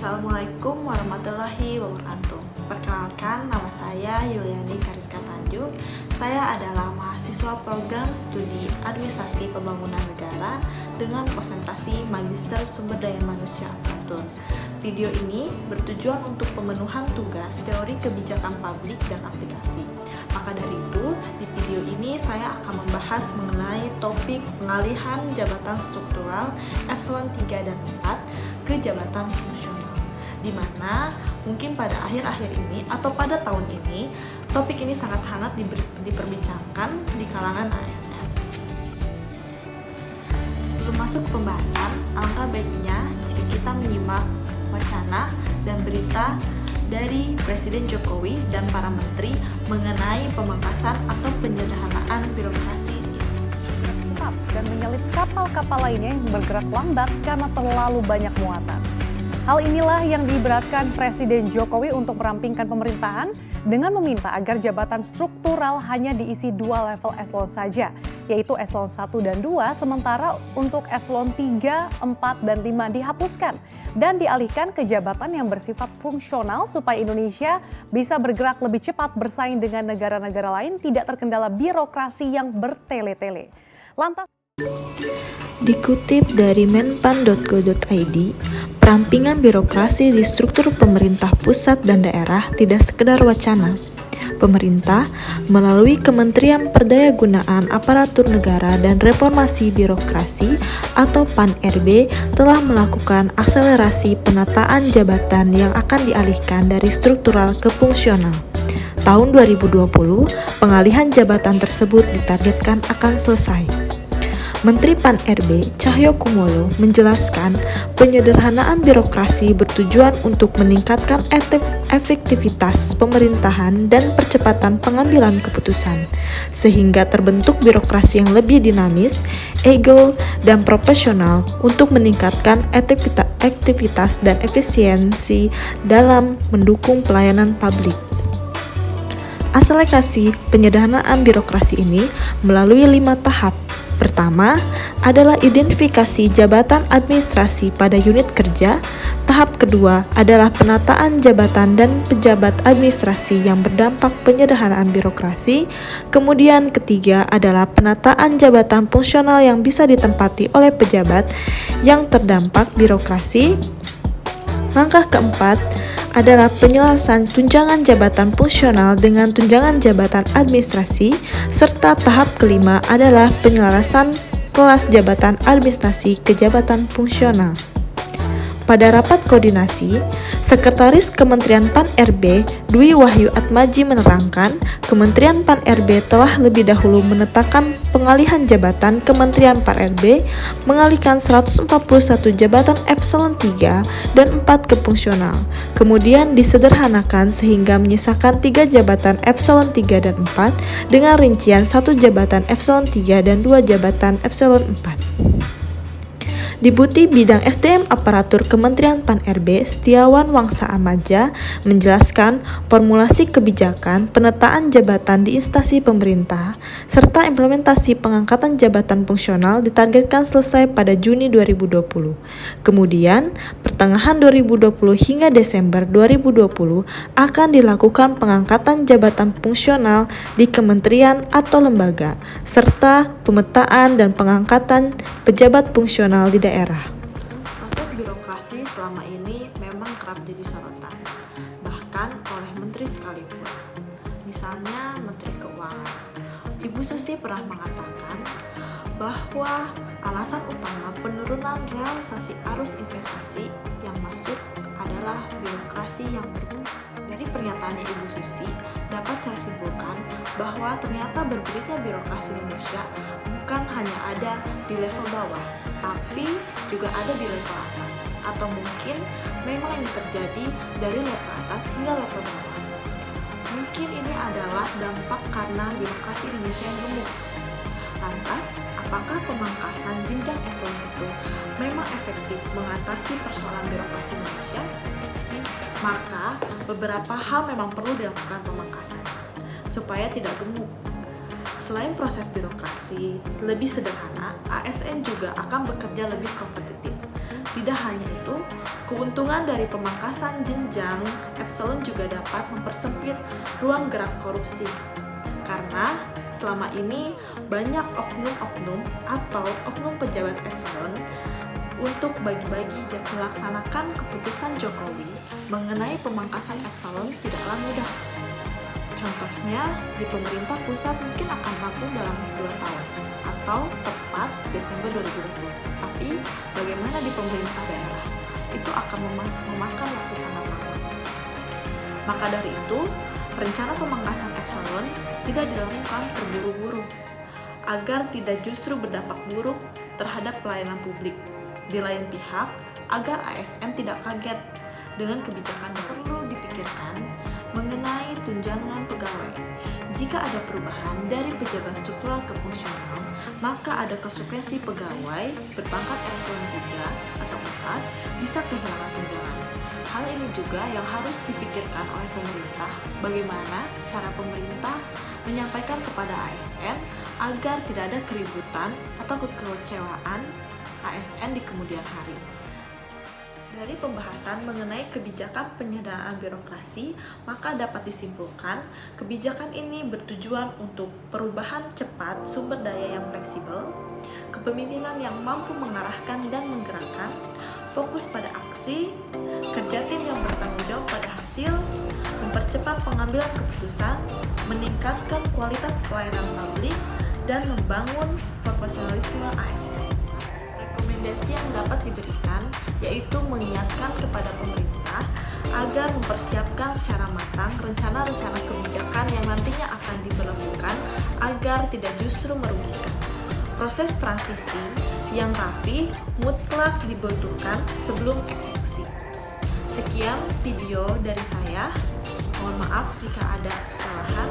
Assalamualaikum warahmatullahi wabarakatuh. Perkenalkan, nama saya Yuliani Kariska Tanjung. Saya adalah mahasiswa program studi Administrasi Pembangunan Negara dengan konsentrasi Magister Sumber Daya Manusia Aparatur. Video ini bertujuan untuk pemenuhan tugas teori kebijakan publik dan aplikasi. Maka dari itu, di video ini saya akan membahas mengenai topik pengalihan jabatan struktural Epsilon 3 dan 4 ke jabatan fungsional, di mana mungkin pada akhir-akhir ini atau pada tahun ini topik ini sangat hangat diperbincangkan di kalangan ASN. Sebelum masuk ke pembahasan, alangkah baiknya jika kita menyimak wacana dan berita dari Presiden Jokowi dan para menteri mengenai pemangkasan atau penyederhanaan birokrasi dan menyalip kapal-kapal lainnya yang bergerak lambat karena terlalu banyak muatan. Hal inilah yang diibaratkan Presiden Jokowi untuk merampingkan pemerintahan dengan meminta agar jabatan struktural hanya diisi 2 level eselon saja, yaitu eselon 1 dan 2, sementara untuk eselon 3, 4, dan 5 dihapuskan dan dialihkan ke jabatan yang bersifat fungsional supaya Indonesia bisa bergerak lebih cepat bersaing dengan negara-negara lain, tidak terkendala birokrasi yang bertele-tele. Lantas dikutip dari menpan.go.id, perampingan birokrasi di struktur pemerintah pusat dan daerah tidak sekedar wacana. Pemerintah melalui Kementerian Perdayagunaan Aparatur Negara dan Reformasi Birokrasi atau PAN-RB telah melakukan akselerasi penataan jabatan yang akan dialihkan dari struktural ke fungsional. Tahun 2020, pengalihan jabatan tersebut ditargetkan akan selesai. Menteri PAN-RB Cahyokumolo menjelaskan penyederhanaan birokrasi bertujuan untuk meningkatkan efektivitas pemerintahan dan percepatan pengambilan keputusan, sehingga terbentuk birokrasi yang lebih dinamis, agile, dan profesional untuk meningkatkan aktivitas dan efisiensi dalam mendukung pelayanan publik. Akselerasi penyederhanaan birokrasi ini melalui 5 tahap. Pertama adalah identifikasi jabatan administrasi pada unit kerja. Tahap kedua adalah penataan jabatan dan pejabat administrasi yang berdampak penyederhanaan birokrasi. Kemudian ketiga adalah penataan jabatan fungsional yang bisa ditempati oleh pejabat yang terdampak birokrasi. Langkah keempat adalah penyelarasan tunjangan jabatan fungsional dengan tunjangan jabatan administrasi, serta tahap kelima adalah penyelarasan kelas jabatan administrasi ke jabatan fungsional. Pada rapat koordinasi, Sekretaris Kementerian PAN-RB Dwi Wahyu Atmaji menerangkan, Kementerian PAN-RB telah lebih dahulu menetapkan pengalihan jabatan. Kementerian PAN-RB mengalihkan 141 jabatan Epsilon 3 dan 4 ke fungsional, kemudian disederhanakan sehingga menyisakan 3 jabatan Epsilon 3 dan 4 dengan rincian 1 jabatan Epsilon 3 dan 2 jabatan Epsilon 4. Deputi Bidang SDM Aparatur Kementerian PAN-RB Setiawan Wangsa Amaja menjelaskan formulasi kebijakan penataan jabatan di instansi pemerintah serta implementasi pengangkatan jabatan fungsional ditargetkan selesai pada Juni 2020. Kemudian, pertengahan 2020 hingga Desember 2020 akan dilakukan pengangkatan jabatan fungsional di kementerian atau lembaga serta pemetaan dan pengangkatan pejabat fungsional di daerah. Proses birokrasi selama ini memang kerap jadi sorotan, bahkan oleh menteri sekalipun. Misalnya Menteri Keuangan, Ibu Susi pernah mengatakan bahwa alasan utama penurunan realisasi arus investasi yang masuk adalah birokrasi yang berbeda. Dari pernyataannya Ibu Susi, dapat saya simpulkan bahwa ternyata berbelitnya birokrasi Indonesia bukan hanya ada di level bawah, tapi juga ada di level atas, atau mungkin memang ini terjadi dari level atas hingga level bawah. Mungkin ini adalah dampak karena birokrasi Indonesia yang gemuk. Lantas, apakah pemangkasan jenjang eselon itu memang efektif mengatasi persoalan birokrasi Indonesia? Maka, beberapa hal memang perlu dilakukan pemangkasan supaya tidak gemuk. Selain proses birokrasi lebih sederhana, ASN juga akan bekerja lebih kompetitif. Tidak hanya itu, keuntungan dari pemangkasan jenjang epsilon juga dapat mempersempit ruang gerak korupsi. Karena selama ini banyak oknum-oknum atau oknum pejabat epsilon untuk bagi-bagi dan melaksanakan keputusan Jokowi mengenai pemangkasan epsilon tidaklah mudah. Contohnya, di pemerintah pusat mungkin akan rampung dalam 2 tahun atau tepat Desember 2020. Tapi bagaimana di pemerintah daerah? Itu akan memakan waktu sangat lama. Maka dari itu, rencana pemangkasan epsilon tidak dilakukan terburu-buru agar tidak justru berdampak buruk terhadap pelayanan publik. Di lain pihak, agar ASN tidak kaget dengan kebijakan yang perlu dipikirkan mengenai tunjangan pegawai. Jika ada perubahan dari pejabat struktural ke fungsional, maka ada konsekuensi pegawai berpangkat epsilon 3 atau 4 bisa kehilangan tunjangan. Hal ini juga yang harus dipikirkan oleh pemerintah, bagaimana cara pemerintah menyampaikan kepada ASN agar tidak ada keributan atau kekecewaan ASN di kemudian hari. Dari pembahasan mengenai kebijakan penyederhanaan birokrasi, maka dapat disimpulkan kebijakan ini bertujuan untuk perubahan cepat sumber daya yang fleksibel, kepemimpinan yang mampu mengarahkan dan menggerakkan, fokus pada aksi, kerja tim yang bertanggung jawab pada hasil, mempercepat pengambilan keputusan, meningkatkan kualitas pelayanan publik, dan membangun profesionalisme ASN. Rekomendasi yang dapat diberikan yaitu mengingatkan kepada pemerintah agar mempersiapkan secara matang rencana-rencana kebijakan yang nantinya akan diberlakukan agar tidak justru merugikan. Proses transisi yang rapi mutlak dibutuhkan sebelum eksekusi. Sekian video dari saya. Mohon maaf jika ada kesalahan.